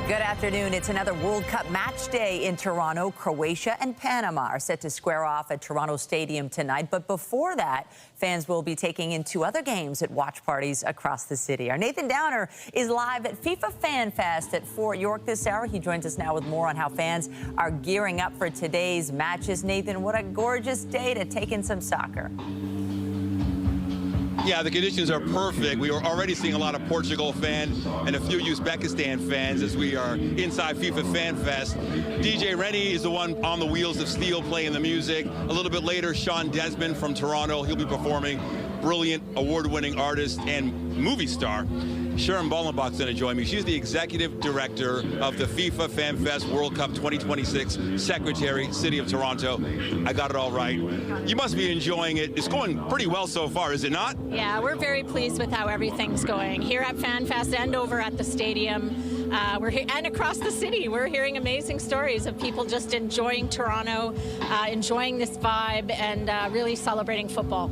Good afternoon. It's another World Cup match day in Toronto. Croatia and Panama are set to square off at Toronto Stadium tonight. But before that, fans will be taking in two other games at watch parties across the city. Our Nathan Downer is live at FIFA Fan Fest at Fort York this hour. He joins us now with more on how fans are gearing up for today's matches. Nathan, what a gorgeous day to take in some soccer. Yeah, the conditions are perfect. We are already seeing a lot of Portugal fans and a few Uzbekistan fans as we are inside FIFA Fan Fest. DJ Rennie is the one on the wheels of steel playing the music. A little bit later, Sean Desmond from Toronto. He'll be performing. Brilliant, award-winning artist and movie star. Sharon Ballenbach's going to join me. She's the executive director of the FIFA Fan Fest World Cup 2026 Secretary, City of Toronto. I got it all right. You must be enjoying it. It's going pretty well so far, is it not? Yeah, we're very pleased with how everything's going here at FanFest and over at the stadium. We're here and across the city. We're hearing amazing stories of people just enjoying Toronto, enjoying this vibe, and really celebrating football.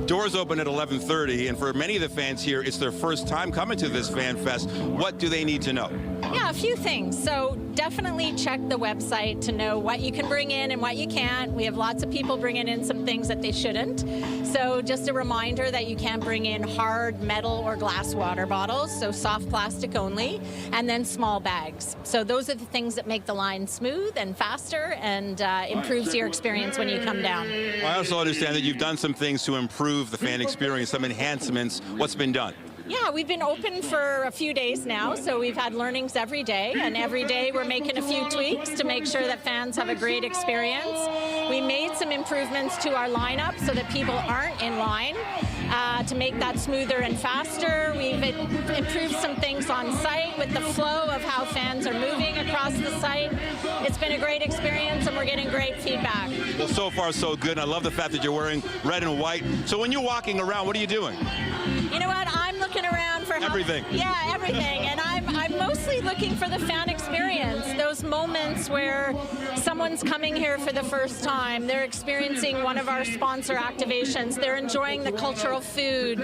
Doors open at 11:30, and for many of the fans here, it's their first time coming to this Fan Fest. What do they need to know? Yeah, a few things. So definitely check the website to know what you can bring in and what you can't. We have lots of people bringing in some things that they shouldn't. So just a reminder that you can't bring in hard metal or glass water bottles, so soft plastic only, and then small bags. So those are the things that make the line smooth and faster and improves your experience when you come down. I also understand that you've done some things to improve the fan experience, some enhancements. What's been done? Yeah, we've been open for a few days now, so we've had learnings every day, and every day we're making a few tweaks to make sure that fans have a great experience. We made some improvements to our lineup so that people aren't in line to make that smoother and faster. We've improved some things on site with the flow of how fans are moving across the site. It's been a great experience, and we're getting great feedback. Well, so far so good. And I love the fact that you're wearing red and white. So when you're walking around, what are you doing? You know what? I'm looking around for everything. Yeah, everything. And I'm mostly looking for the fan experience. Those moments where someone's coming here for the first time, they're experiencing one of our sponsor activations, they're enjoying the cultural food,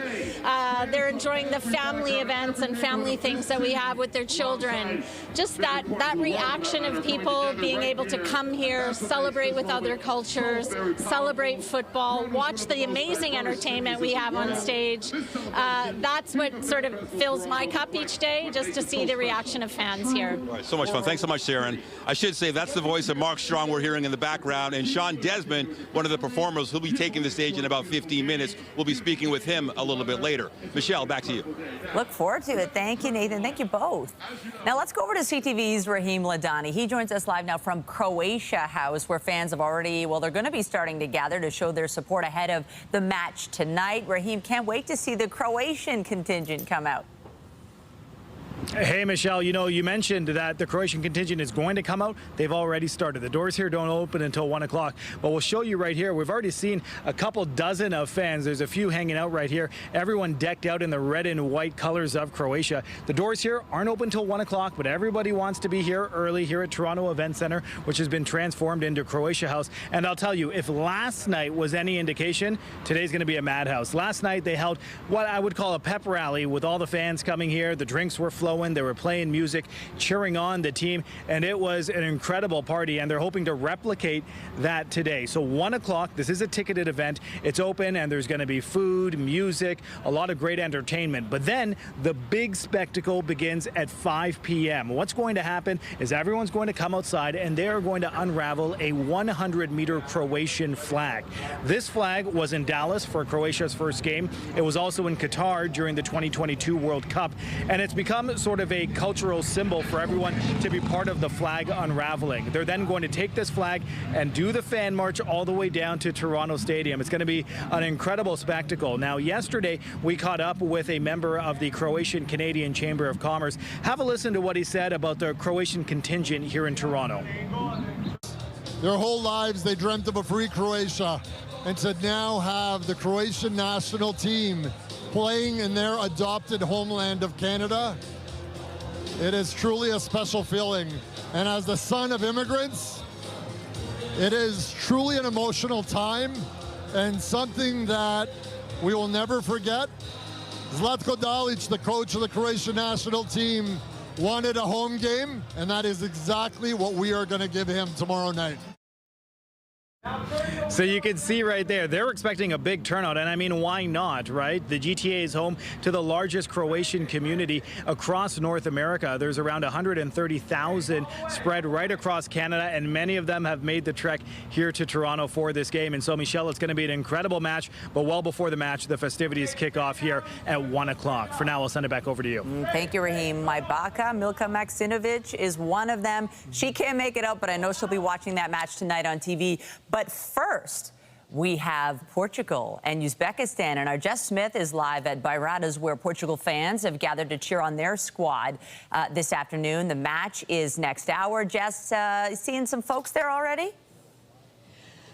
they're enjoying the family events and family things that we have with their children. Just that reaction of people being able to come here, celebrate with other cultures, celebrate football, watch the amazing entertainment we have on stage. That's what sort of fills my cup each day, just to see the reaction of fans here. All right, so much fun. Thanks so much, Sharon. I should say that's the voice of Mark Strong we're hearing in the background, and Sean Desmond, one of the performers, who'll be taking the stage in about 15 minutes. We'll be speaking with him a little bit later. Michelle, back to you. Look forward to it. Thank you, Nathan. Thank you both. Now let's go over to CTV's Raheem Ladani. He joins us live now from Croatia House, where fans have already, well, they're going to be starting to gather to show their support ahead of the match tonight. Raheem, can't wait to see the Croatian contingent come out. Hey, Michelle, you know, you mentioned that the Croatian contingent is going to come out. They've already started. The doors here don't open until 1 o'clock, but we'll show you right here. We've already seen a couple dozen of fans. There's a few hanging out right here. Everyone decked out in the red and white colors of Croatia. The doors here aren't open until 1 o'clock, but everybody wants to be here early here at Toronto Event Center, which has been transformed into Croatia House. And I'll tell you, if last night was any indication, today's going to be a madhouse. Last night they held what I would call a pep rally with all the fans coming here. The drinks were flowing. They were playing music, cheering on the team, and it was an incredible party, and they're hoping to replicate that today. So 1 o'clock, this is a ticketed event. It's open, and there's going to be food, music, a lot of great entertainment. But then the big spectacle begins at 5 p.m. What's going to happen is everyone's going to come outside, and they're going to unravel a 100-meter Croatian flag. This flag was in Dallas for Croatia's first game. It was also in Qatar during the 2022 World Cup, and it's become sort of a cultural symbol for everyone to be part of the flag unraveling. They're then going to take this flag and do the fan march all the way down to Toronto Stadium. It's going to be an incredible spectacle. Now, yesterday we caught up with a member of the Croatian Canadian Chamber of Commerce. Have a listen to what he said about the Croatian contingent here in Toronto. Their whole lives they dreamt of a free Croatia, and to now have the Croatian national team playing in their adopted homeland of Canada, it is truly a special feeling. And as the son of immigrants, it is truly an emotional time and something that we will never forget. Zlatko Dalic, the coach of the Croatian national team, wanted a home game, and that is exactly what we are going to give him tomorrow night. So you can see right there, they're expecting a big turnout, and I mean, why not, right? The GTA is home to the largest Croatian community across North America. There's around 130,000 spread right across Canada, and many of them have made the trek here to Toronto for this game. And so, Michelle, it's going to be an incredible match, but well before the match, the festivities kick off here at 1 o'clock. For now, I'll send it back over to you. Thank you, Raheem. My baka, Milka Maksimovic, is one of them. She can't make it out, but I know she'll be watching that match tonight on TV. But first, we have Portugal and Uzbekistan, and our Jess Smith is live at Bairradas, where Portugal fans have gathered to cheer on their squad this afternoon. The match is next hour. Jess, seeing some folks there already?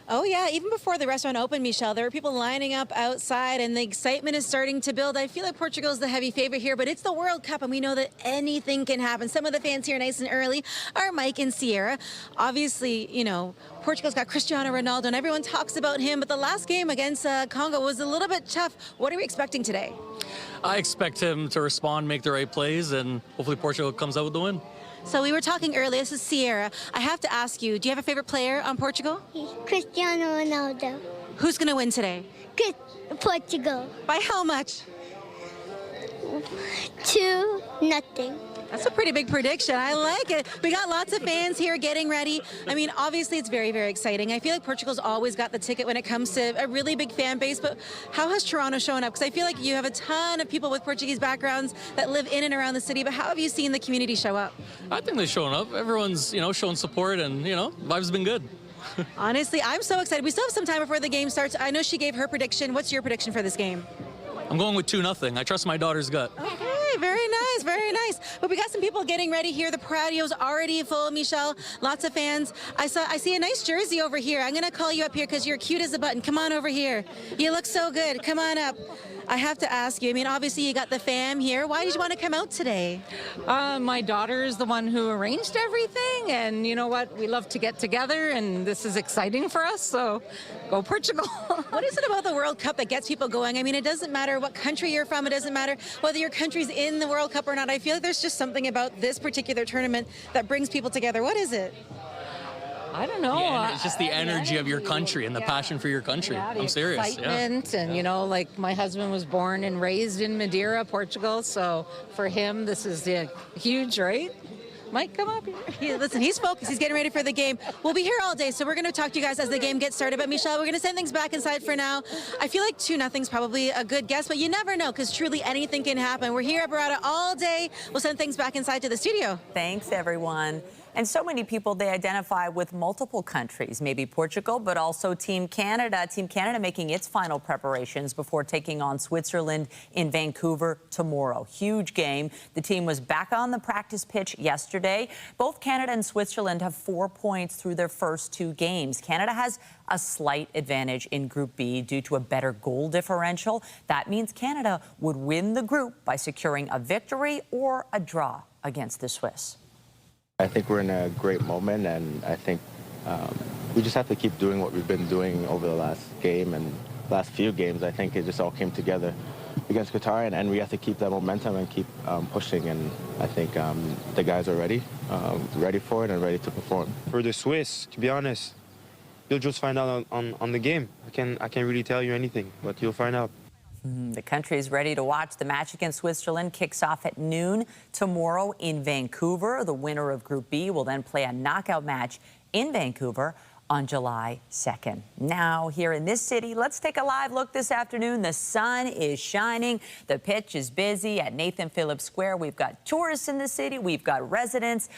Oh, yeah. Even before the restaurant opened, Michelle, there were people lining up outside, and the excitement is starting to build. I feel like Portugal's the heavy favorite here, but it's the World Cup, and we know that anything can happen. Some of the fans here nice and early are Mike and Sierra. Obviously, you know, Portugal's got Cristiano Ronaldo, and everyone talks about him, but the last game against Congo was a little bit tough. What are we expecting today? I expect him to respond, make the right plays, and hopefully Portugal comes out with the win. So we were talking earlier. This is Sierra. I have to ask you, do you have a favorite player on Portugal? Cristiano Ronaldo. Who's going to win today? Portugal. By how much? 2-0. That's a pretty big prediction. I like it. We got lots of fans here getting ready. I mean, obviously, it's very, very exciting. I feel like Portugal's always got the ticket when it comes to a really big fan base. But how has Toronto shown up? Because I feel like you have a ton of people with Portuguese backgrounds that live in and around the city. But how have you seen the community show up? I think they've shown up. Everyone's, showing support, and, vibes been good. Honestly, I'm so excited. We still have some time before the game starts. I know she gave her prediction. What's your prediction for this game? I'm going with 2-0. I trust my daughter's gut. Okay, very nice, very nice. But we got some people getting ready here. The patio's already full, Michelle. Lots of fans. I see a nice jersey over here. I'm going to call you up here because you're cute as a button. Come on over here. You look so good. Come on up. I have to ask you, I mean, obviously you got the fam here. Why did you want to come out today? My daughter is the one who arranged everything, and you know what? We love to get together, and this is exciting for us, so go Portugal. What is it about the World Cup that gets people going? I mean, it doesn't matter what country you're from. It doesn't matter whether your country's in the World Cup or not. I feel like there's just something about this particular tournament that brings people together. What is it? I don't know. It's just the energy of your country and the passion for your country. Yeah, I'm serious. Excitement, and like my husband was born and raised in Madeira, Portugal, so for him this is huge, right? Mike, come up here. Listen, he's focused. He's getting ready for the game. We'll be here all day, so we're going to talk to you guys as the game gets started. But, Michelle, we're going to send things back inside for now. I feel like 2-0's probably a good guess, but you never know because truly anything can happen. We're here at Bairrada all day. We'll send things back inside to the studio. Thanks, everyone. And so many people, they identify with multiple countries, maybe Portugal, but also Team Canada. Team Canada making its final preparations before taking on Switzerland in Vancouver tomorrow. Huge game. The team was back on the practice pitch yesterday. Both Canada and Switzerland have 4 points through their first 2 games. Canada has a slight advantage in Group B due to a better goal differential. That means Canada would win the group by securing a victory or a draw against the Swiss. I think we're in a great moment, and I think we just have to keep doing what we've been doing over the last game and last few games. I think it just all came together against Qatar, and we have to keep that momentum and keep pushing. And I think the guys are ready for it and ready to perform. For the Swiss, to be honest, you'll just find out on the game. I can't really tell you anything, but you'll find out. The country is ready to watch. The match against Switzerland kicks off at noon tomorrow in Vancouver. The winner of Group B will then play a knockout match in Vancouver on July 2nd. Now, here in this city, let's take a live look this afternoon. The sun is shining. The pitch is busy at Nathan Phillips Square. We've got tourists in the city. We've got residents.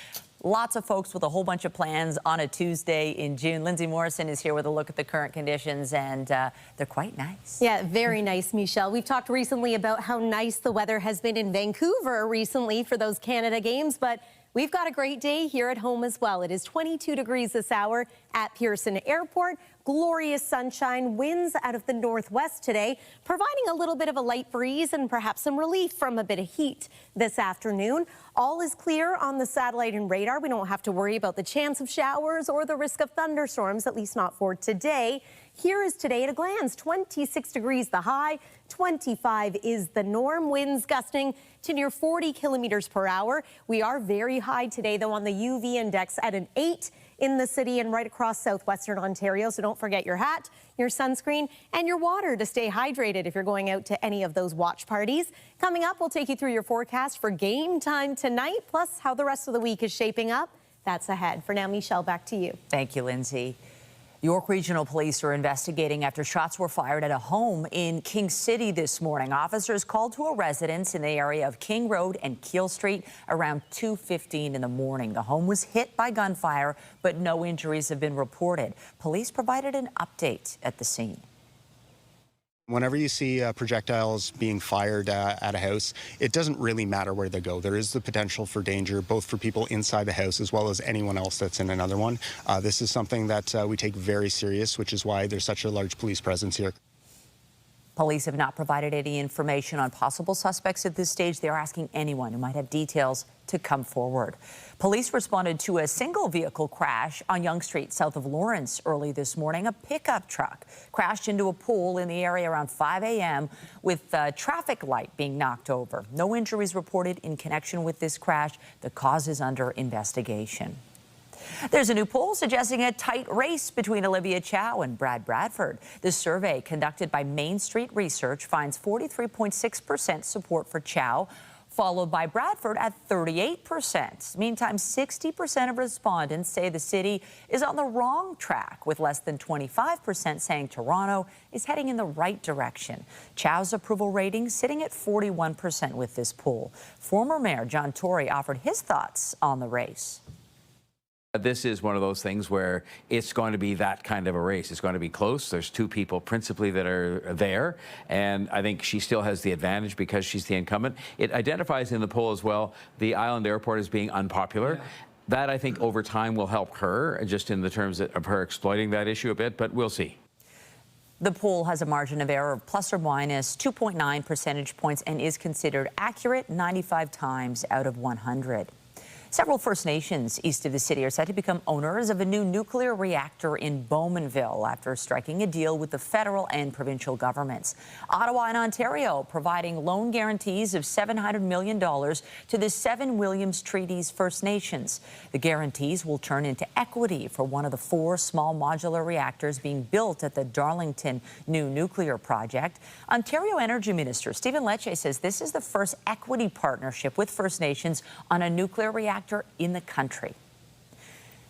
Lots of folks with a whole bunch of plans on a Tuesday in June. Lindsay Morrison is here with a look at the current conditions, and they're quite nice. Yeah, very nice, Michelle. We've talked recently about how nice the weather has been in Vancouver recently for those Canada games, but we've got a great day here at home as well. It is 22 degrees this hour at Pearson Airport. Glorious sunshine, winds out of the northwest today, providing a little bit of a light breeze and perhaps some relief from a bit of heat this afternoon. All is clear on the satellite and radar. We don't have to worry about the chance of showers or the risk of thunderstorms, at least not for today. Here is today at a glance. 26 degrees the high, 25 is the norm. Winds gusting to near 40 kilometers per hour. We are very high today, though, on the UV index at an 8 in the city and right across southwestern Ontario. So don't forget your hat, your sunscreen, and your water to stay hydrated if you're going out to any of those watch parties. Coming up, we'll take you through your forecast for game time tonight, plus how the rest of the week is shaping up. That's ahead. For now, Michelle, back to you. Thank you, Lindsay. York Regional Police are investigating after shots were fired at a home in King City this morning. Officers called to a residence in the area of King Road and Keele Street around 2:15 in the morning. The home was hit by gunfire, but no injuries have been reported. Police provided an update at the scene. Whenever you see projectiles being fired at a house, it doesn't really matter where they go. There is the potential for danger, both for people inside the house as well as anyone else that's in another one. This is something that we take very serious, which is why there's such a large police presence here. Police have not provided any information on possible suspects at this stage. They're asking anyone who might have details to come forward. Police responded to a single vehicle crash on Yonge Street south of Lawrence early this morning. A pickup truck crashed into a pool in the area around 5 a.m. with the traffic light being knocked over. No injuries reported in connection with this crash. The cause is under investigation. There's a new poll suggesting a tight race between Olivia Chow and Brad Bradford. The survey conducted by Main Street Research finds 43.6% support for Chow, followed by Bradford at 38%. Meantime, 60% of respondents say the city is on the wrong track, with less than 25% saying Toronto is heading in the right direction. Chow's approval rating sitting at 41% with this poll. Former Mayor John Tory offered his thoughts on the race. This is one of those things where it's going to be that kind of a race. It's going to be close. There's two people principally that are there, and I think she still has the advantage because she's the incumbent. It identifies in the poll as well the Island Airport as being unpopular. Yeah. That, I think, over time will help her, just in the terms of her exploiting that issue a bit, but we'll see. The poll has a margin of error of plus or minus 2.9 percentage points and is considered accurate 95 times out of 100. Several First Nations east of the city are set to become owners of a new nuclear reactor in Bowmanville after striking a deal with the federal and provincial governments. Ottawa and Ontario providing loan guarantees of $700 million to the 7 Williams Treaties First Nations. The guarantees will turn into equity for one of the 4 small modular reactors being built at the Darlington new nuclear project. Ontario Energy Minister Stephen Lecce says this is the first equity partnership with First Nations on a nuclear reactor in the country.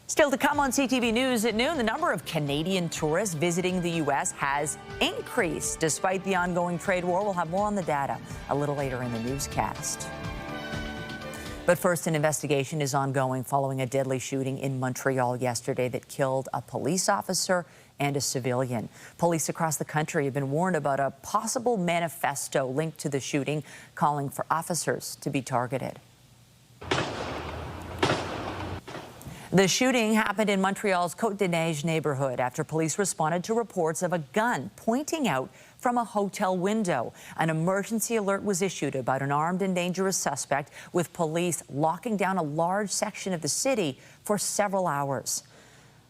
Still to come on CTV News at noon, the number of Canadian tourists visiting the U.S. has increased despite the ongoing trade war. We'll have more on the data a little later in the newscast. But first, an investigation is ongoing following a deadly shooting in Montreal yesterday that killed a police officer and a civilian. Police across the country have been warned about a possible manifesto linked to the shooting, calling for officers to be targeted. The shooting happened in Montreal's Côte-des-Neiges neighborhood after police responded to reports of a gun pointing out from a hotel window. An emergency alert was issued about an armed and dangerous suspect, with police locking down a large section of the city for several hours.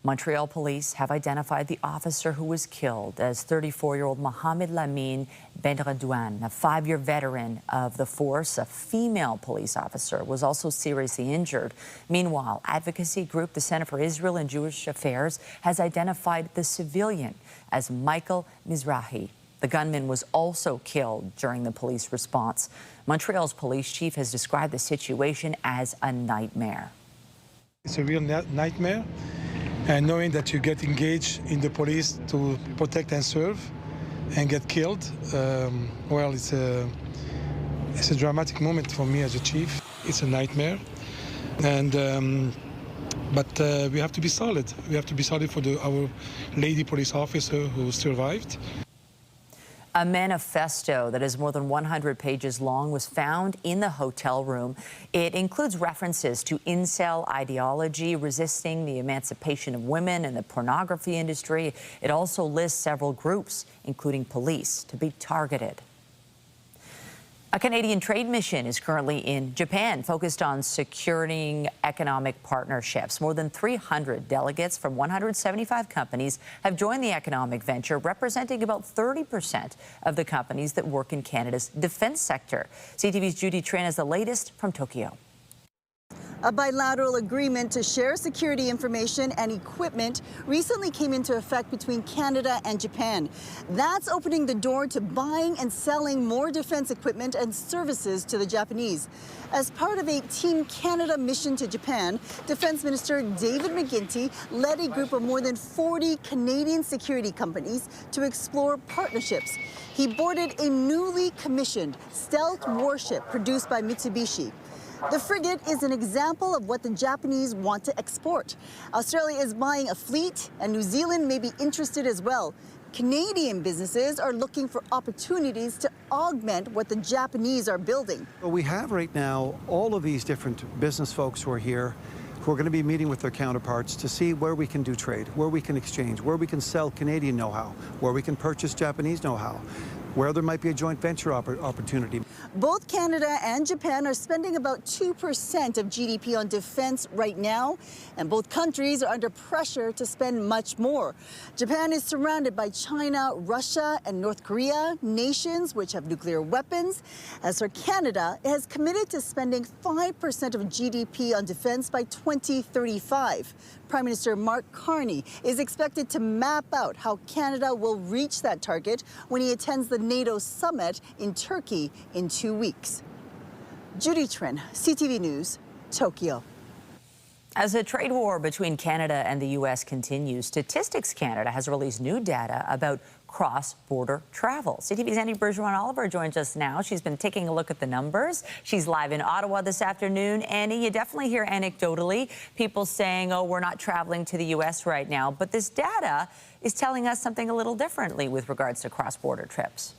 Montreal police have identified the officer who was killed as 34-year-old Mohamed Lamine Benradouane, a 5-year veteran of the force. A female police officer was also seriously injured. Meanwhile, advocacy group the Center for Israel and Jewish Affairs has identified the civilian as Michael Mizrahi. The gunman was also killed during the police response. Montreal's police chief has described the situation as a nightmare. It's a real nightmare. And knowing that you get engaged in the police to protect and serve and get killed, well, it's a dramatic moment for me as a chief. It's a nightmare. And but we have to be solid. We have to be solid for our lady police officer who survived. A manifesto that is more than 100 pages long was found in the hotel room. It includes references to incel ideology, resisting the emancipation of women and the pornography industry. It also lists several groups, including police, to be targeted. A Canadian trade mission is currently in Japan, focused on securing economic partnerships. More than 300 delegates from 175 companies have joined the economic venture, representing about 30% of the companies that work in Canada's defense sector. CTV's Judy Tran has the latest from Tokyo. A bilateral agreement to share security information and equipment recently came into effect between Canada and Japan. That's opening the door to buying and selling more defense equipment and services to the Japanese. As part of a Team Canada mission to Japan, Defense Minister David McGuinty led a group of more than 40 Canadian security companies to explore partnerships. He boarded a newly commissioned stealth warship produced by Mitsubishi. The frigate is an example of what the Japanese want to export. Australia is buying a fleet, and New Zealand may be interested as well. Canadian businesses are looking for opportunities to augment what the Japanese are building. Well, we have right now all of these different business folks who are here, who are going to be meeting with their counterparts to see where we can do trade, where we can exchange, where we can sell Canadian know-how, where we can purchase Japanese know-how, where there might be a joint venture opportunity. Both Canada and Japan are spending about 2% of GDP on defense right now, and both countries are under pressure to spend much more. Japan is surrounded by China, Russia, and North Korea, nations which have nuclear weapons. As for Canada, it has committed to spending 5% of GDP on defense by 2035. Prime Minister Mark Carney is expected to map out how Canada will reach that target when he attends the NATO summit in Turkey in 2 weeks. Judy Tran, CTV News, Tokyo. As a trade war between Canada and the U.S. continues, Statistics Canada has released new data about cross-border travel. CTV's Annie Bergeron-Oliver joins us now. She's been taking a look at the numbers. She's live in Ottawa this afternoon. Annie, you definitely hear anecdotally people saying, oh, we're not traveling to the U.S. right now. But this data is telling us something a little differently with regards to cross-border trips.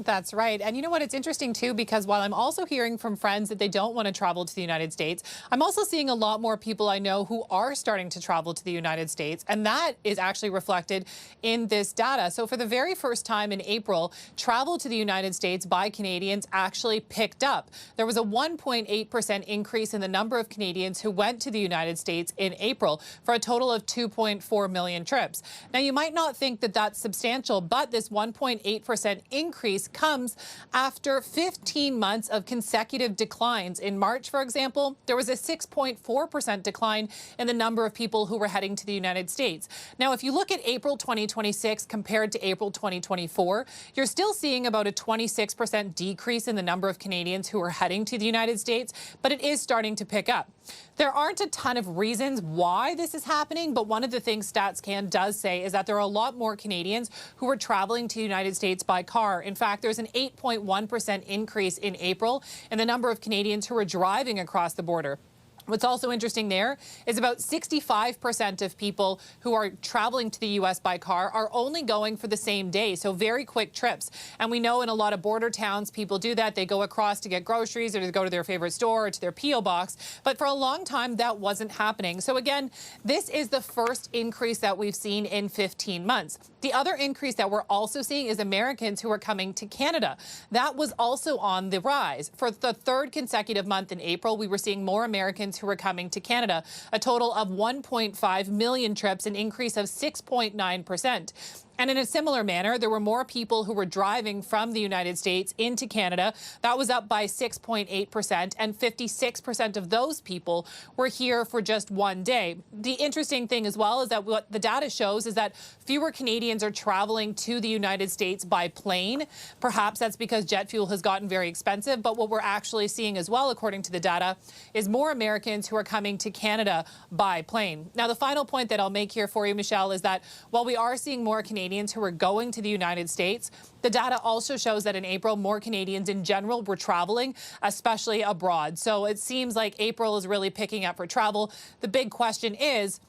That's right. And you know what? It's interesting, too, because while I'm also hearing from friends that they don't want to travel to the United States, I'm also seeing a lot more people I know who are starting to travel to the United States. And that is actually reflected in this data. So for the very first time in April, travel to the United States by Canadians actually picked up. There was a 1.8% increase in the number of Canadians who went to the United States in April for a total of 2.4 million trips. Now, you might not think that that's substantial, but this 1.8% increase comes after 15 months of consecutive declines. In March, for example, there was a 6.4% decline in the number of people who were heading to the United States. Now, if you look at April 2026 compared to April 2024, you're still seeing about a 26% decrease in the number of Canadians who are heading to the United States, but it is starting to pick up. There aren't a ton of reasons why this is happening, but one of the things StatsCan does say is that there are a lot more Canadians who are traveling to the United States by car. In fact, there's an 8.1% increase in April in the number of Canadians who are driving across the border. What's also interesting there is about 65% of people who are traveling to the U.S. by car are only going for the same day, so very quick trips. And we know in a lot of border towns, people do that. They go across to get groceries or to go to their favorite store or to their P.O. box. But for a long time, that wasn't happening. So again, this is the first increase that we've seen in 15 months. The other increase that we're also seeing is Americans who are coming to Canada. That was also on the rise. For the third consecutive month in April, we were seeing more Americans who were coming to Canada, a total of 1.5 million trips, an increase of 6.9%. And in a similar manner, there were more people who were driving from the United States into Canada. That was up by 6.8%, and 56% of those people were here for just one day. The interesting thing as well is that what the data shows is that fewer Canadians are traveling to the United States by plane. Perhaps that's because jet fuel has gotten very expensive, but what we're actually seeing as well, according to the data, is more Americans who are coming to Canada by plane. Now, the final point that I'll make here for you, Michelle, is that while we are seeing more Canadians who are going to the United States, the data also shows that in April, more Canadians in general were traveling, especially abroad. So it seems like April is really picking up for travel. The big question is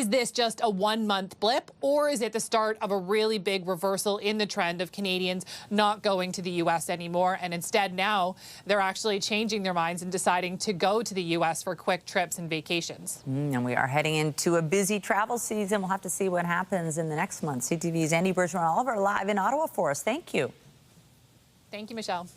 this just a one-month blip, or is it the start of a really big reversal in the trend of Canadians not going to the U.S. anymore, and instead now they're actually changing their minds and deciding to go to the U.S. for quick trips and vacations? And we are heading into a busy travel season. We'll have to see what happens in the next month. CTV's Annie Bergeron-Oliver live in Ottawa for us. Thank you. Thank you, Michelle.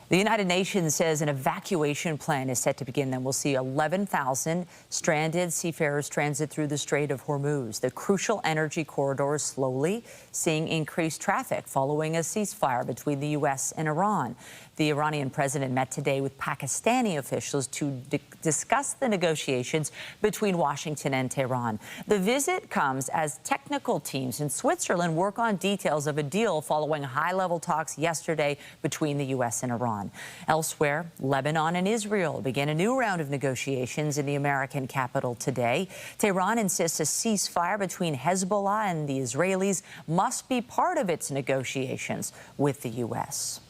The United Nations says an evacuation plan is set to begin. Then we'll see 11,000 stranded seafarers transit through the Strait of Hormuz. The crucial energy corridor is slowly seeing increased traffic following a ceasefire between the U.S. and Iran. The Iranian president met today with Pakistani officials to discuss the negotiations between Washington and Tehran. The visit comes as technical teams in Switzerland work on details of a deal following high-level talks yesterday between the U.S. and Iran. Elsewhere, Lebanon and Israel begin a new round of negotiations in the American capital today. Tehran insists a ceasefire between Hezbollah and the Israelis must be part of its negotiations with the U.S.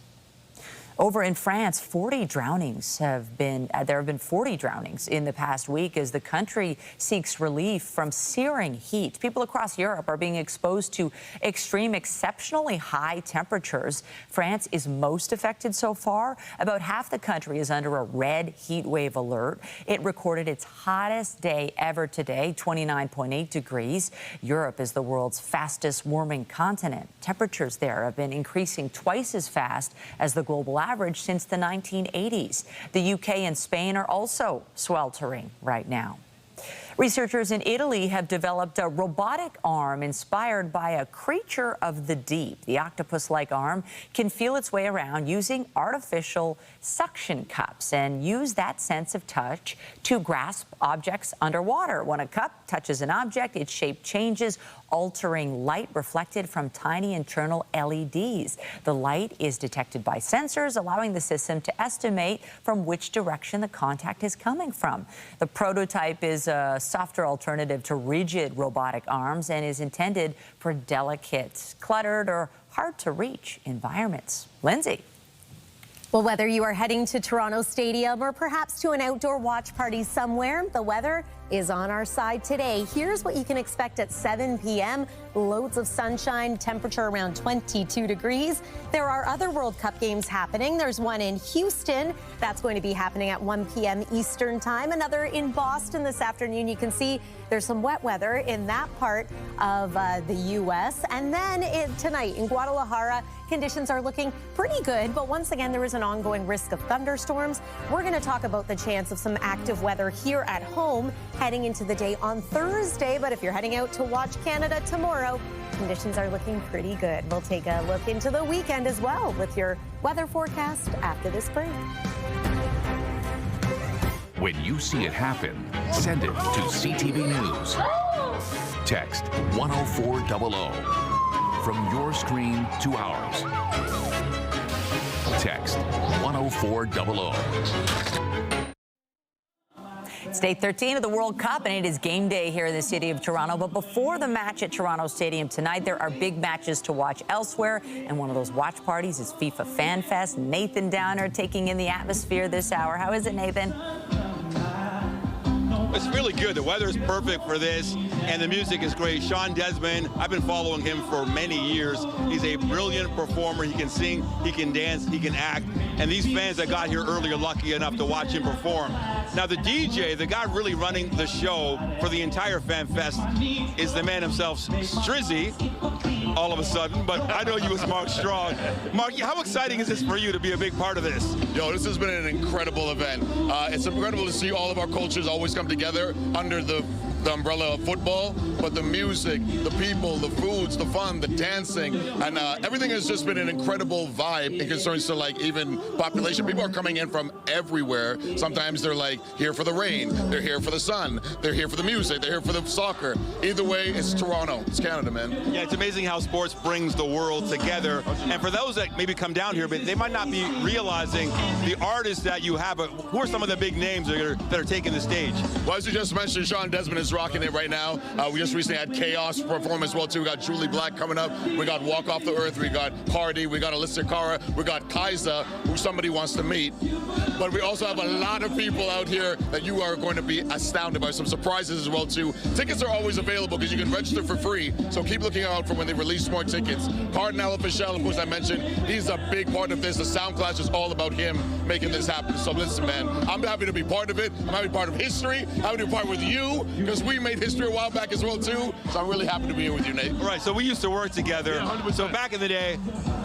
Over in France, 40 drownings have been, there have been 40 drownings in the past week as the country seeks relief from searing heat. People across Europe are being exposed to extreme, exceptionally high temperatures. France is most affected so far. About half the country is under a red heat wave alert. It recorded its hottest day ever today, 29.8 degrees. Europe is the world's fastest warming continent. Temperatures there have been increasing twice as fast as the global average since the 1980s. The UK and Spain are also sweltering right now. Researchers in Italy have developed a robotic arm inspired by a creature of the deep. The octopus-like arm can feel its way around using artificial suction cups and use that sense of touch to grasp objects underwater. When a cup touches an object, its shape changes, altering light reflected from tiny internal LEDs. The light is detected by sensors, allowing the system to estimate from which direction the contact is coming from. The prototype is a softer alternative to rigid robotic arms and is intended for delicate, cluttered, or hard-to-reach environments. Lindsay. Well, whether you are heading to Toronto Stadium or perhaps to an outdoor watch party somewhere, the weather is on our side today. Here's what you can expect at 7 p.m. Loads of sunshine, temperature around 22 degrees. There are other World Cup games happening. There's one in Houston. That's going to be happening at 1 p.m. Eastern time. Another in Boston this afternoon. You can see there's some wet weather in that part of the U.S. And then tonight in Guadalajara, conditions are looking pretty good. But once again, there is an ongoing risk of thunderstorms. We're going to talk about the chance of some active weather here at home heading into the day on Thursday. But if you're heading out to watch Canada tomorrow, conditions are looking pretty good. We'll take a look into the weekend as well with your weather forecast after this break. When you see it happen, send it to CTV News. Text 10400 from your screen to ours. Text 10400. It's day 13 of the World Cup, and it is game day here in the city of Toronto. But before the match at Toronto Stadium tonight, there are big matches to watch elsewhere. And one of those watch parties is FIFA Fan Fest. Nathan Downer taking in the atmosphere this hour. How is it, Nathan? It's really good. The weather is perfect for this, and the music is great. Sean Desmond, I've been following him for many years. He's a brilliant performer. He can sing, he can dance, he can act. And these fans that got here early are lucky enough to watch him perform. Now, the DJ, the guy really running the show for the entire Fan Fest, is the man himself, Strizzy, all of a sudden. But I know you as Mark Strong. Mark, how exciting is this for you to be a big part of this? Yo, this has been an incredible event. It's incredible to see all of our cultures always come together under the umbrella of football, but the music, the people, the foods, the fun, the dancing, and everything has just been an incredible vibe in concerns to like even population. People are coming in from everywhere. Sometimes they're like here for the rain, they're here for the sun, they're here for the music, they're here for the soccer. Either way, it's Toronto, it's Canada, man. Yeah, it's amazing how sports brings the world together. And for those that maybe come down here, but they might not be realizing the artists that you have, but who are some of the big names that are taking the stage? Well, as you just mentioned, Sean Desmond is rocking it right now. We just recently had Chaos perform as well too. We got Julie Black coming up. We got Walk Off the Earth. We got Hardy. We got Alyssa Cara. We got Kaiser, who somebody wants to meet. But we also have a lot of people out here here that you are going to be astounded by some surprises as well too. Tickets are always available because you can register for free, so keep looking out for when they release more tickets. Cardinal Official, of course, I mentioned, he's a big part of this. The Sound Clash is all about him making this happen. So listen, man, I'm happy to be part of it. I'm happy to be part of history. I'm happy to be part with you because we made history a while back as well too. So I'm really happy to be here with you, Nate. All right, so we used to work together. Yeah, so back in the day,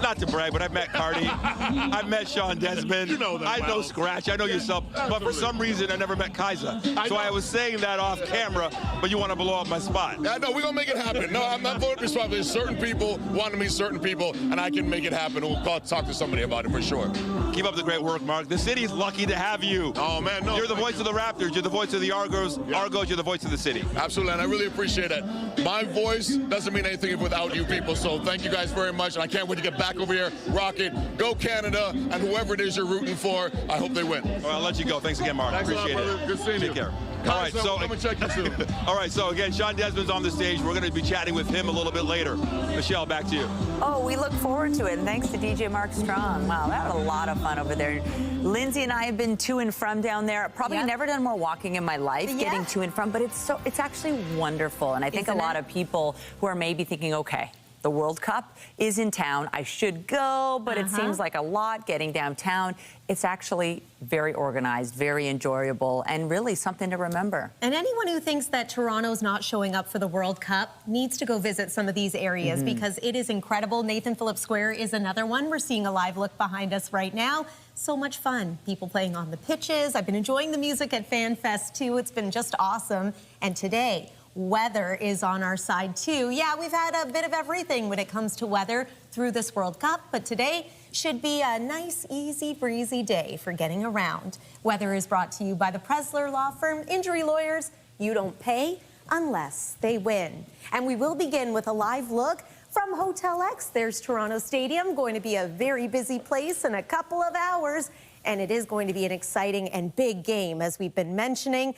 not to brag, but I've met Cardi. I've met Sean Desmond. You know them I know well. Scratch. I know yourself. But for some reason, I never met Kaiser. So I was saying that off camera, but you want to blow up my spot. Yeah, no, we're going to make it happen. No, I'm not voting responsible. There's certain people want to meet certain people, and I can make it happen. We'll talk to somebody about it for sure. Keep up the great work, Mark. The city's lucky to have you. Oh, man, no. You're the voice of the Raptors. You're the voice of the Argos. Yeah. Argos, you're the voice of the city. Absolutely, and I really appreciate that. My voice doesn't mean anything without you people, so thank you guys very much, and I can't wait to get back over here, rock it, go Canada, and whoever it is you're rooting for, I hope they win. All right, I'll let you go. Thanks again, Mark. Thanks Appreciate a lot, brother. it. Good seeing you. Take care. Kaiser, All right, so I'm gonna check you soon. all right, so again, Sean Desmond's on the stage. We're going to be chatting with him a little bit later. Michelle, back to you. Oh, we look forward to it. And thanks to DJ Mark Strong. Wow, that was a lot of fun over there. Lindsay and I have been to and from down there. Probably never done more walking in my life, getting to and from, but it's actually wonderful. And I think a lot of people who are maybe thinking, okay, the World Cup is in town. I should go, but it seems like a lot getting downtown. It's actually very organized, very enjoyable, and really something to remember. And anyone who thinks that Toronto's not showing up for the World Cup needs to go visit some of these areas because it is incredible. Nathan Phillips Square is another one. We're seeing a live look behind us right now. So much fun. People playing on the pitches. I've been enjoying the music at FanFest too. It's been just awesome. And today, weather is on our side too. Yeah, we've had a bit of everything when it comes to weather through this World Cup, but today should be a nice, easy, breezy day for getting around. Weather is brought to you by the Presler Law Firm. Injury lawyers, you don't pay unless they win. And we will begin with a live look from Hotel X. There's Toronto Stadium, going to be a very busy place in a couple of hours, and it is going to be an exciting and big game, as we've been mentioning.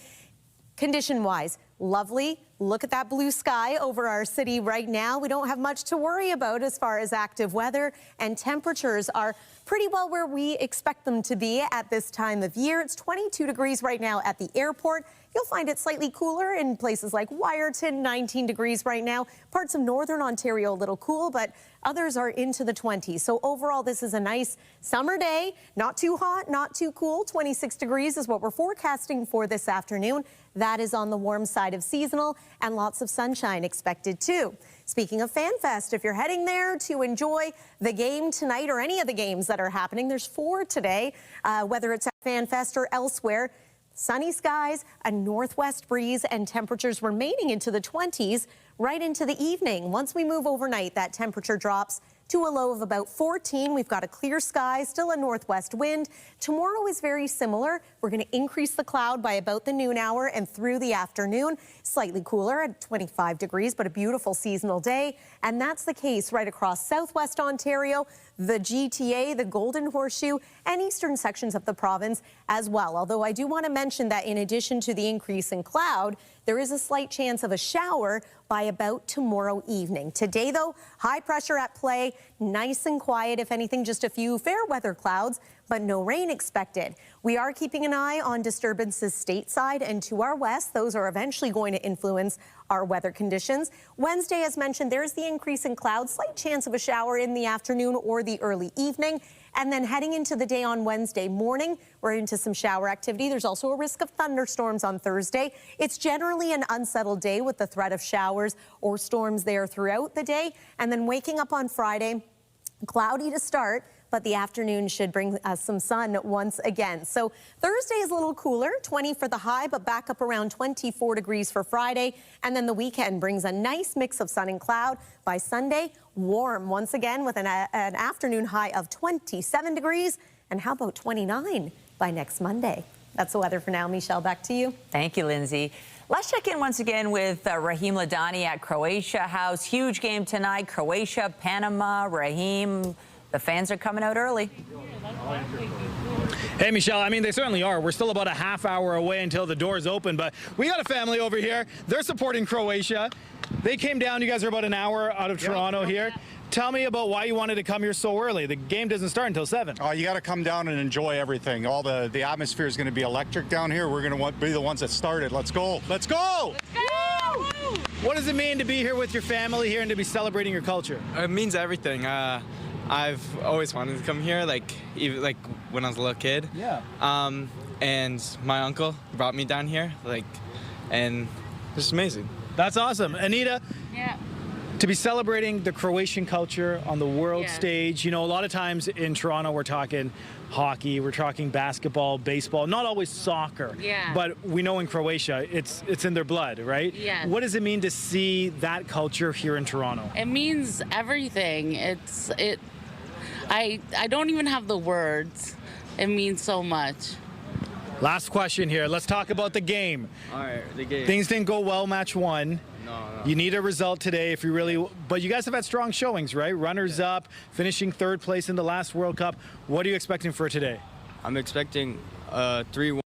Condition-wise, lovely. Look at that blue sky over our city right now. We don't have much to worry about as far as active weather, and temperatures are pretty well where we expect them to be at this time of year. It's 22 degrees right now at the airport. You'll find it slightly cooler in places like Wyerton, 19 degrees right now. Parts of northern Ontario a little cool, but others are into the 20s. So overall, this is a nice summer day. Not too hot, not too cool. 26 degrees is what we're forecasting for this afternoon. That is on the warm side of seasonal, and lots of sunshine expected too. Speaking of FanFest, if you're heading there to enjoy the game tonight or any of the games that are happening, there's 4 today, whether it's at FanFest or elsewhere. Sunny skies, a northwest breeze, and temperatures remaining into the 20s right into the evening. Once we move overnight, that temperature drops to a low of about 14. We've got a clear sky, still a northwest wind. Tomorrow is very similar. We're going to increase the cloud by about the noon hour and through the afternoon. Slightly cooler at 25 degrees, but a beautiful seasonal day. And that's the case right across southwest Ontario, the GTA, the Golden Horseshoe, and eastern sections of the province as well. Although I do want to mention that in addition to the increase in cloud, there is a slight chance of a shower by about tomorrow evening. Today, though, high pressure at play, nice and quiet. If anything, just a few fair weather clouds, but no rain expected. We are keeping an eye on disturbances stateside and to our west. Those are eventually going to influence our weather conditions. Wednesday, as mentioned, there's the increase in clouds, slight chance of a shower in the afternoon or the early evening. And then heading into the day on Wednesday morning, we're into some shower activity. There's also a risk of thunderstorms on Thursday. It's generally an unsettled day with the threat of showers or storms there throughout the day. And then waking up on Friday, cloudy to start, but the afternoon should bring us some sun once again. So Thursday is a little cooler, 20 for the high, but back up around 24 degrees for Friday. And then the weekend brings a nice mix of sun and cloud. By Sunday, warm once again with an afternoon high of 27 degrees. And how about 29 by next Monday? That's the weather for now. Michelle, back to you. Thank you, Lindsay. Let's check in once again with Raheem Ladani at Croatia House. Huge game tonight. Croatia, Panama. Raheem, the fans are coming out early. Hey, Michelle, I mean, they certainly are. We're still about a half hour away until the doors open, but we got a family over here. They're supporting Croatia. They came down. You guys are about an hour out of Toronto here. tell me about why you wanted to come here so early. The game doesn't start until 7. Oh, you got to come down and enjoy everything. All the atmosphere is going to be electric down here. We're going to be the ones that started. Let's go. Let's go. What does it mean to be here with your family here and to be celebrating your culture? It means everything. I've always wanted to come here, even when I was a little kid. Yeah. And my uncle brought me down here, and it's just amazing. That's awesome. Anita? Yeah. To be celebrating the Croatian culture on the world stage, you know, a lot of times in Toronto we're talking hockey, we're talking basketball, baseball, not always soccer. Yeah. But we know in Croatia it's in their blood, right? Yeah. What does it mean to see that culture here in Toronto? It means everything. I don't even have the words. It means so much. Last question here. Let's talk about the game. All right, the game. Things didn't go well match 1. No. You need a result today if you really, but you guys have had strong showings, right? Runners up, finishing 3rd place in the last World Cup. What are you expecting for today? I'm expecting 3-1.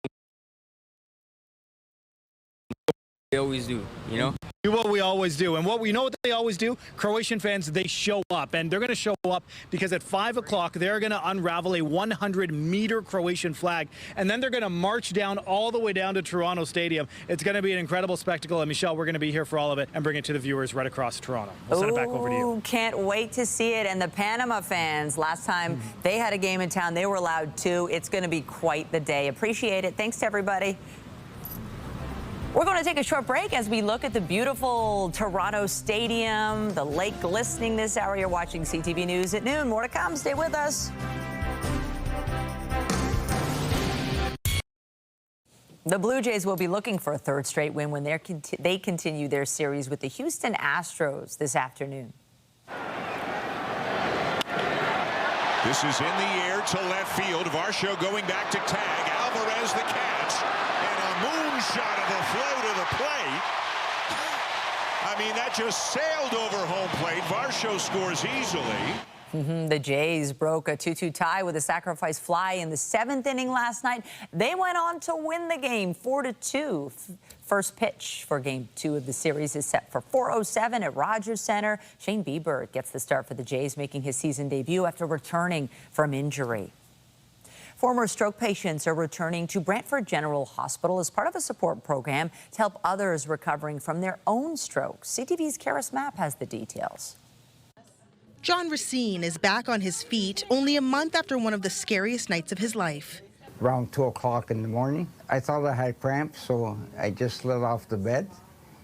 They always do, you know? Do what we always do. And what they always do? Croatian fans, they show up. And they're going to show up because at 5 o'clock, they're going to unravel a 100-meter Croatian flag. And then they're going to march down all the way down to Toronto Stadium. It's going to be an incredible spectacle. And Michelle, we're going to be here for all of it and bring it to the viewers right across Toronto. We'll send it back over to you. Can't wait to see it. And the Panama fans, last time they had a game in town, they were allowed to. It's going to be quite the day. Appreciate it. Thanks to everybody. We're going to take a short break as we look at the beautiful Toronto Stadium, the lake glistening this hour. You're watching CTV News at noon. More to come. Stay with us. The Blue Jays will be looking for a 3rd straight win when they continue their series with the Houston Astros this afternoon. This is in the air to left field. Varsho going back to tag. Alvarez the catch. Moonshot of a flow to the plate. I mean, that just sailed over home plate. Varsho scores easily. The Jays broke a 2-2 tie with a sacrifice fly in the 7th inning last night. They went on to win the game 4-2. First pitch for Game 2 of the series is set for 4:07 at Rogers Center. Shane Bieber gets the start for the Jays, making his season debut after returning from injury. Former stroke patients are returning to Brantford General Hospital as part of a support program to help others recovering from their own strokes. CTV's Karis Mapp has the details. John Racine is back on his feet only a month after one of the scariest nights of his life. Around 2 o'clock in the morning, I thought I had cramps, so I just slid off the bed.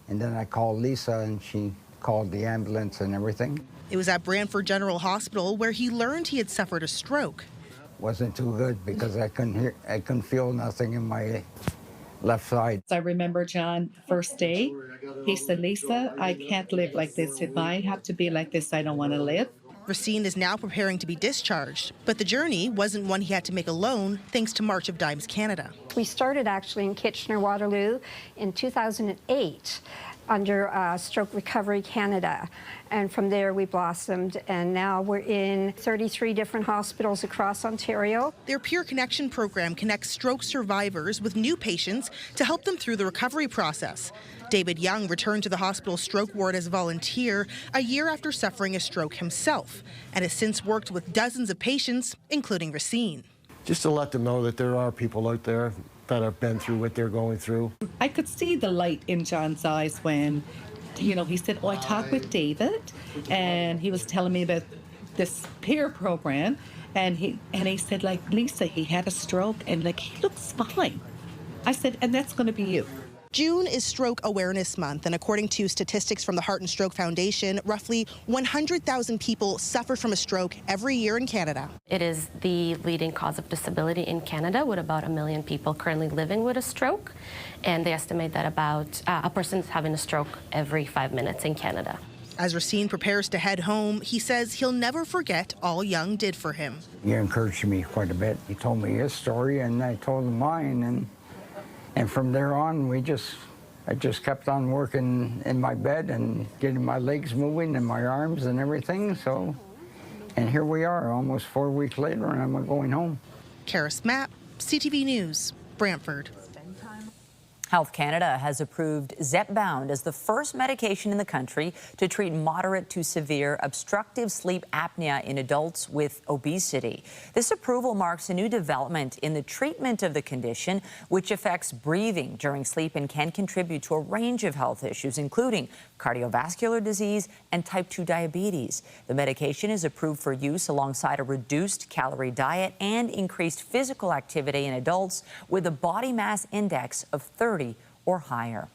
And then I called Lisa, and she called the ambulance and everything. It was at Brantford General Hospital where he learned he had suffered a stroke. Wasn't too good because I couldn't feel nothing in my left side. I remember John, first day, he said, Lisa, I can't live like this. If I have to be like this, I don't want to live. Racine is now preparing to be discharged, but the journey wasn't one he had to make alone thanks to March of Dimes Canada. We started actually in Kitchener-Waterloo in 2008 under Stroke Recovery Canada. And from there we blossomed, and now we're in 33 different hospitals across Ontario. Their Peer Connection program connects stroke survivors with new patients to help them through the recovery process. David Young returned to the hospital stroke ward as a volunteer a year after suffering a stroke himself, and has since worked with dozens of patients, including Racine. Just to let them know that there are people out there that have been through what they're going through. I could see the light in John's eyes when, you know, he said, oh, I talked with David, and he was telling me about this peer program, and he said, like, Lisa, he had a stroke, and like, he looks fine. I said, and that's going to be you. June is Stroke Awareness Month, and according to statistics from the Heart and Stroke Foundation, roughly 100,000 people suffer from a stroke every year in Canada. It is the leading cause of disability in Canada, with about 1 million people currently living with a stroke, and they estimate that about a person's having a stroke every 5 minutes in Canada. As Racine prepares to head home, he says he'll never forget all Young did for him. He encouraged me quite a bit. He told me his story, and I told him mine, and from there on, I just kept on working in my bed and getting my legs moving and my arms and everything. So, and here we are, almost 4 weeks later, and I'm going home. Karis Mapp, CTV News, Brantford. Health Canada has approved Zepbound as the first medication in the country to treat moderate to severe obstructive sleep apnea in adults with obesity. This approval marks a new development in the treatment of the condition, which affects breathing during sleep and can contribute to a range of health issues, including cardiovascular disease and type 2 diabetes. The medication is approved for use alongside a reduced calorie diet and increased physical activity in adults with a body mass index of 30 or higher.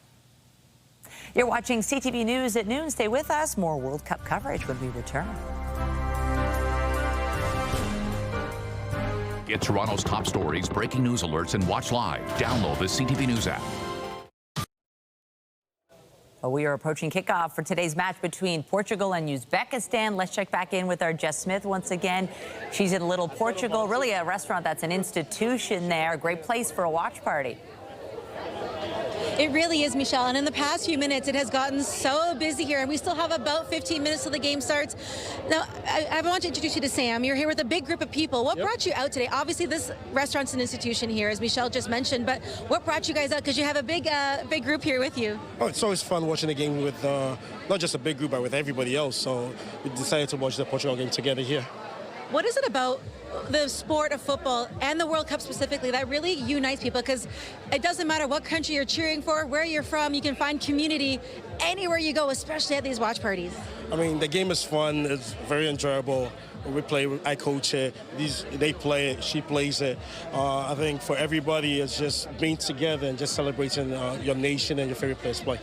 You're watching CTV News at noon. Stay with us. More World Cup coverage when we return. Get Toronto's top stories, breaking news alerts, and watch live. Download the CTV News app. Well, we are approaching kickoff for today's match between Portugal and Uzbekistan. Let's check back in with our Jess Smith once again. She's in Little Portugal, really a restaurant that's an institution there. Great place for a watch party. It really is, Michelle, and in the past few minutes it has gotten so busy here, and we still have about 15 minutes till the game starts. Now, I want to introduce you to Sam. You're here with a big group of people. What brought you out today? Obviously, this restaurant's an institution here, as Michelle just mentioned, but what brought you guys out? Because you have a big group here with you. Oh, it's always fun watching the game with not just a big group, but with everybody else. So we decided to watch the Portugal game together here. What is it about the sport of football and the World Cup specifically that really unites people? Because it doesn't matter what country you're cheering for, where you're from, you can find community anywhere you go, especially at these watch parties. I mean, the game is fun. It's very enjoyable. We play, I coach it. They play it, she plays it. I think for everybody, it's just being together and just celebrating your nation and your favorite players play.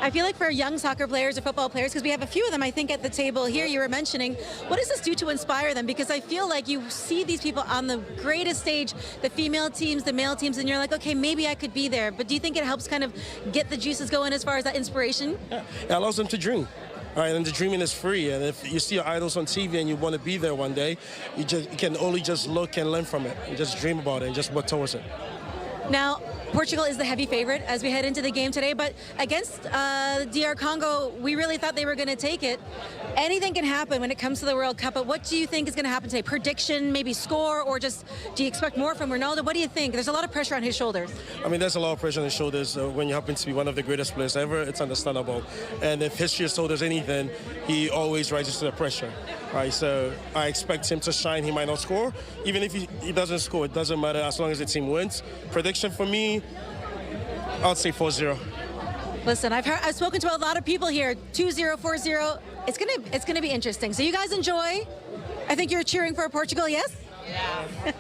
I feel like for young soccer players or football players, because we have a few of them, I think, at the table here you were mentioning, what does this do to inspire them? Because I feel like you see these people on the greatest stage, the female teams, the male teams, and you're like, okay, maybe I could be there. But do you think it helps kind of get the juices going as far as that inspiration? Yeah, it allows them to dream. All right, and the dreaming is free. And if you see your idols on TV and you want to be there one day, you can only just look and learn from it. You just dream about it and just work towards it. Now, Portugal is the heavy favorite as we head into the game today, but against DR Congo, we really thought they were going to take it. Anything can happen when it comes to the World Cup, but what do you think is going to happen today? Prediction, maybe score, or just do you expect more from Ronaldo? What do you think? There's a lot of pressure on his shoulders. I mean, there's a lot of pressure on his shoulders. When you happen to be one of the greatest players ever, it's understandable. And if history has told us anything, he always rises to the pressure. Right, so I expect him to shine. He might not score. Even if he doesn't score, it doesn't matter as long as the team wins. Prediction for me, I'd say 4-0. Listen, I've spoken to a lot of people here. 2-0, 4-0. It's gonna be interesting. So you guys enjoy. I think you're cheering for Portugal, yes? Yeah.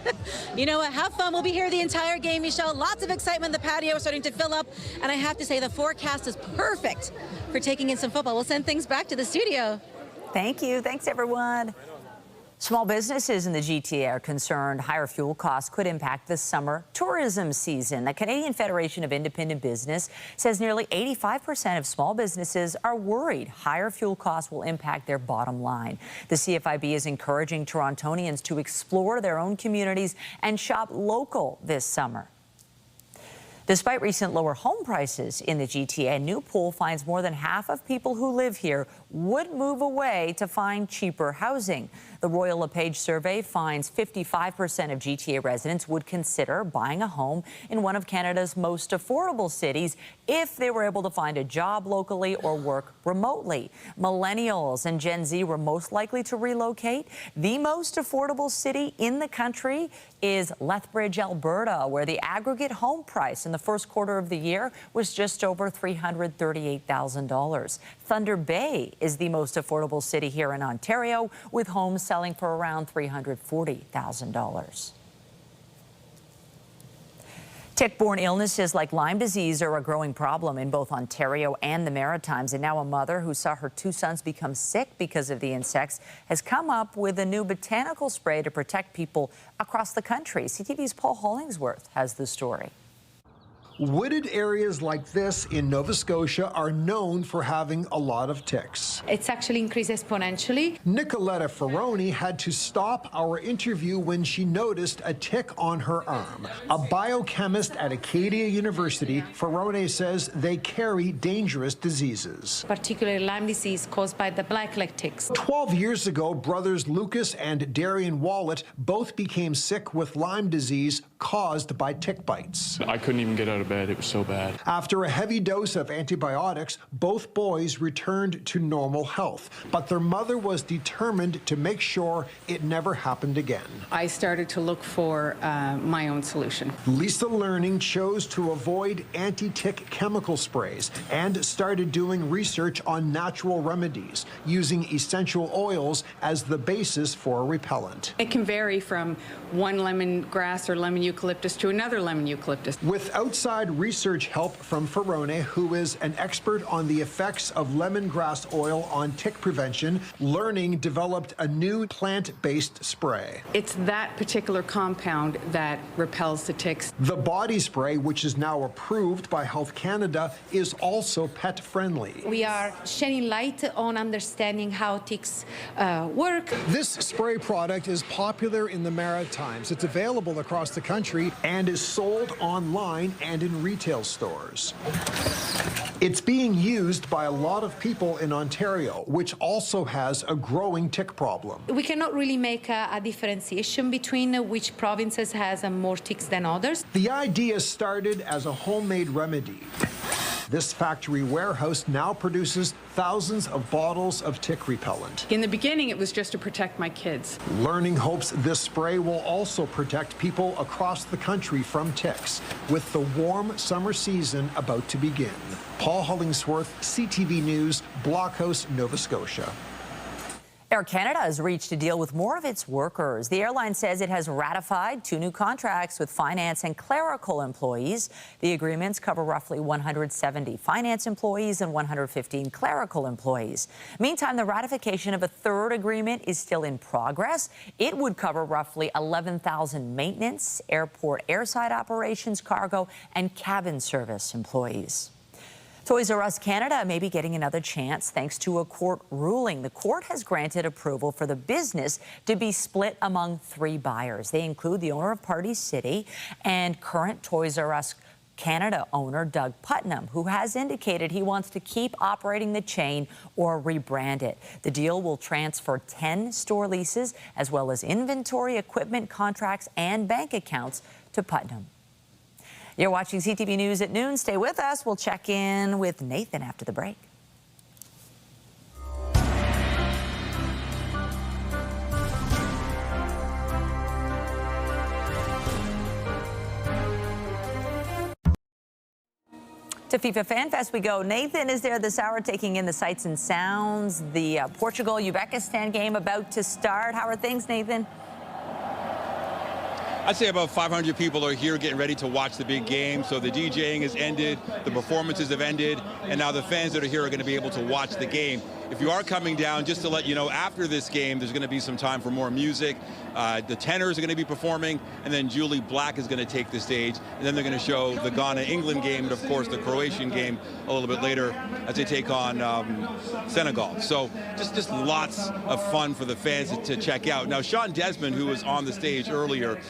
You know what? Have fun. We'll be here the entire game, Michelle. Lots of excitement. The patio is starting to fill up, and I have to say the forecast is perfect for taking in some football. We'll send things back to the studio. Thank you. Thanks, everyone. Small businesses in the GTA are concerned higher fuel costs could impact the summer tourism season. The Canadian Federation of Independent Business says nearly 85% of small businesses are worried higher fuel costs will impact their bottom line. The CFIB is encouraging Torontonians to explore their own communities and shop local this summer. Despite recent lower home prices in the GTA, a new poll finds more than half of people who live here would move away to find cheaper housing. The Royal LePage survey finds 55% of GTA residents would consider buying a home in one of Canada's most affordable cities if they were able to find a job locally or work remotely. Millennials and Gen Z were most likely to relocate. The most affordable city in the country is Lethbridge, Alberta, where the aggregate home price in the first quarter of the year was just over $338,000. Thunder Bay is the most affordable city here in Ontario, with homes selling for around $340,000. Tick-borne illnesses like Lyme disease are a growing problem in both Ontario and the Maritimes. And now a mother who saw her two sons become sick because of the insects has come up with a new botanical spray to protect people across the country. CTV's Paul Hollingsworth has the story. Wooded areas like this in Nova Scotia are known for having a lot of ticks. It's actually increased exponentially. Nicoletta Ferroni had to stop our interview when she noticed a tick on her arm. A biochemist at Acadia University, Ferroni says they carry dangerous diseases. Particularly Lyme disease caused by the blackleg ticks. 12 years ago, brothers Lucas and Darian Wallet both became sick with Lyme disease caused by tick bites. I couldn't even get out of bed. It was so bad. After a heavy dose of antibiotics, both boys returned to normal health, but their mother was determined to make sure it never happened again. I started to look for my own solution. Lisa Learning chose to avoid anti-tick chemical sprays and started doing research on natural remedies, using essential oils as the basis for a repellent. It can vary from one lemongrass or lemon eucalyptus to another lemon eucalyptus. With outside research help from Ferrone, who is an expert on the effects of lemongrass oil on tick prevention, Learning developed a new plant-based spray. It's that particular compound that repels the ticks. The body spray, which is now approved by Health Canada, is also pet-friendly. We are shedding light on understanding how ticks work. This spray product is popular in the Maritimes. It's available across the country and is sold online and in retail stores. It's being used by a lot of people in Ontario, which also has a growing tick problem. We cannot really make a differentiation between which provinces has more ticks than others. The idea started as a homemade remedy. This factory warehouse now produces thousands of bottles of tick repellent. In the beginning, it was just to protect my kids. Learning hopes this spray will also protect people across the country from ticks, with the warm summer season about to begin. Paul Hollingsworth, CTV News, Blockhouse, Nova Scotia. Air Canada has reached a deal with more of its workers. The airline says it has ratified 2 new contracts with finance and clerical employees. The agreements cover roughly 170 finance employees and 115 clerical employees. Meantime, the ratification of a 3rd agreement is still in progress. It would cover roughly 11,000 maintenance, airport airside operations, cargo, and cabin service employees. Toys R Us Canada may be getting another chance thanks to a court ruling. The court has granted approval for the business to be split among 3 buyers. They include the owner of Party City and current Toys R Us Canada owner Doug Putnam, who has indicated he wants to keep operating the chain or rebrand it. The deal will transfer 10 store leases as well as inventory, equipment, contracts, and bank accounts to Putnam. You're watching CTV News at noon. Stay with us. We'll check in with Nathan after the break. To FIFA Fan Fest we go. Nathan is there this hour taking in the sights and sounds. The Portugal-Uzbekistan game about to start. How are things, Nathan? I'd say about 500 people are here getting ready to watch the big game. So the DJing has ended, the performances have ended, and now the fans that are here are going to be able to watch the game. If you are coming down, just to let you know, after this game, there's going to be some time for more music. The tenors are going to be performing, and then Julie Black is going to take the stage, and then they're going to show the Ghana-England game, and of course the Croatian game a little bit later as they take on Senegal. So just lots of fun for the fans to check out. Now, Sean Desmond, who was on the stage earlier,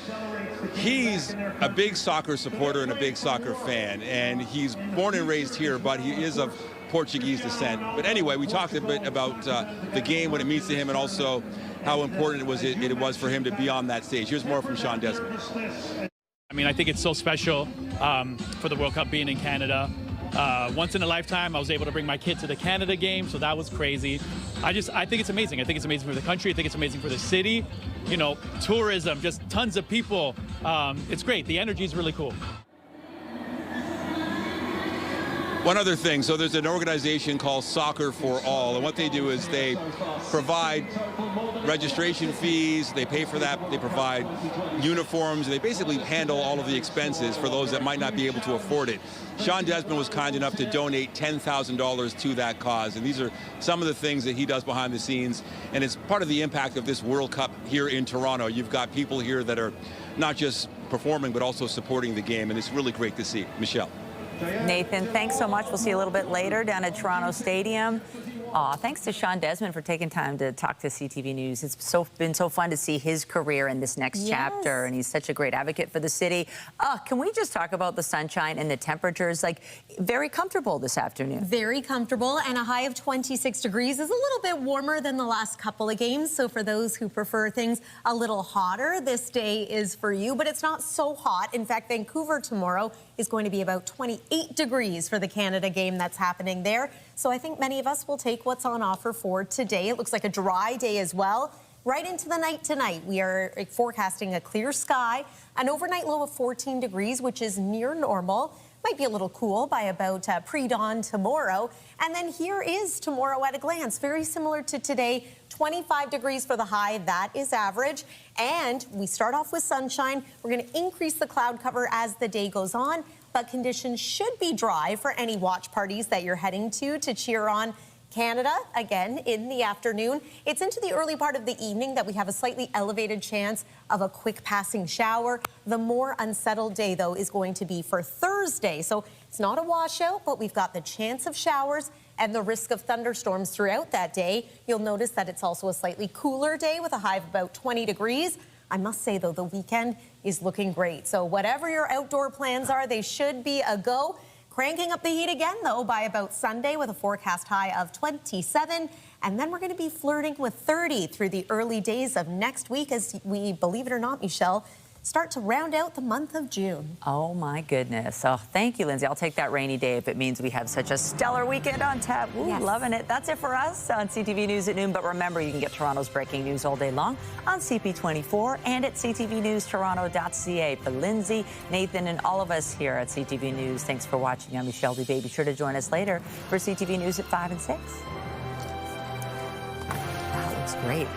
he's a big soccer supporter and a big soccer fan, and he's born and raised here, but he is of Portuguese descent. But anyway, we talked a bit about the game, what it means to him, and also how important it was for him to be on that stage. Here's more from Sean Desmond. I mean, I think it's so special for the World Cup being in Canada. Once in a lifetime, I was able to bring my kid to the Canada game, so that was crazy. I think it's amazing. I think it's amazing for the country. I think it's amazing for the city. You know, tourism, just tons of people. It's great. The energy is really cool. One other thing, so there's an organization called Soccer for All, and what they do is they provide registration fees, they pay for that, they provide uniforms, they basically handle all of the expenses for those that might not be able to afford it. Sean Desmond was kind enough to donate $10,000 to that cause, and these are some of the things that he does behind the scenes, and it's part of the impact of this World Cup here in Toronto. You've got people here that are not just performing, but also supporting the game, and it's really great to see. Michelle. Nathan, thanks so much. We'll see you a little bit later down at Toronto Stadium. Aw, thanks to Sean Desmond for taking time to talk to CTV News. It's been so fun to see his career in this next chapter, and he's such a great advocate for the city. Can we just talk about the sunshine and the temperatures? Like, very comfortable this afternoon. Very comfortable, and a high of 26 degrees is a little bit warmer than the last couple of games. So for those who prefer things a little hotter, this day is for you, but it's not so hot. In fact, Vancouver tomorrow is going to be about 28 degrees for the Canada game that's happening there. So I think many of us will take what's on offer for today. It looks like a dry day as well. Right into the night tonight, we are forecasting a clear sky, an overnight low of 14 degrees, which is near normal. Might be a little cool by about pre-dawn tomorrow. And then here is tomorrow at a glance. Very similar to today, 25 degrees for the high. That is average. And we start off with sunshine. We're going to increase the cloud cover as the day goes on, but conditions should be dry for any watch parties that you're heading to cheer on Canada again in the afternoon. It's into the early part of the evening that we have a slightly elevated chance of a quick passing shower. The more unsettled day, though, is going to be for Thursday. So it's not a washout, but we've got the chance of showers and the risk of thunderstorms throughout that day. You'll notice that it's also a slightly cooler day with a high of about 20 degrees. I must say, though, the weekend is looking great. So whatever your outdoor plans are, they should be a go. Cranking up the heat again, though, by about Sunday with a forecast high of 27. And then we're going to be flirting with 30 through the early days of next week as we, believe it or not, Michelle, start to round out the month of June. Oh, my goodness. Oh, thank you, Lindsay. I'll take that rainy day if it means we have such a stellar weekend on tap. Ooh, yes. Loving it. That's it for us on CTV News at noon. But remember, you can get Toronto's breaking news all day long on CP24 and at ctvnewstoronto.ca. For Lindsay, Nathan, and all of us here at CTV News, thanks for watching. I'm Michelle Dubé. Be sure to join us later for CTV News at 5 and 6. Wow, looks great.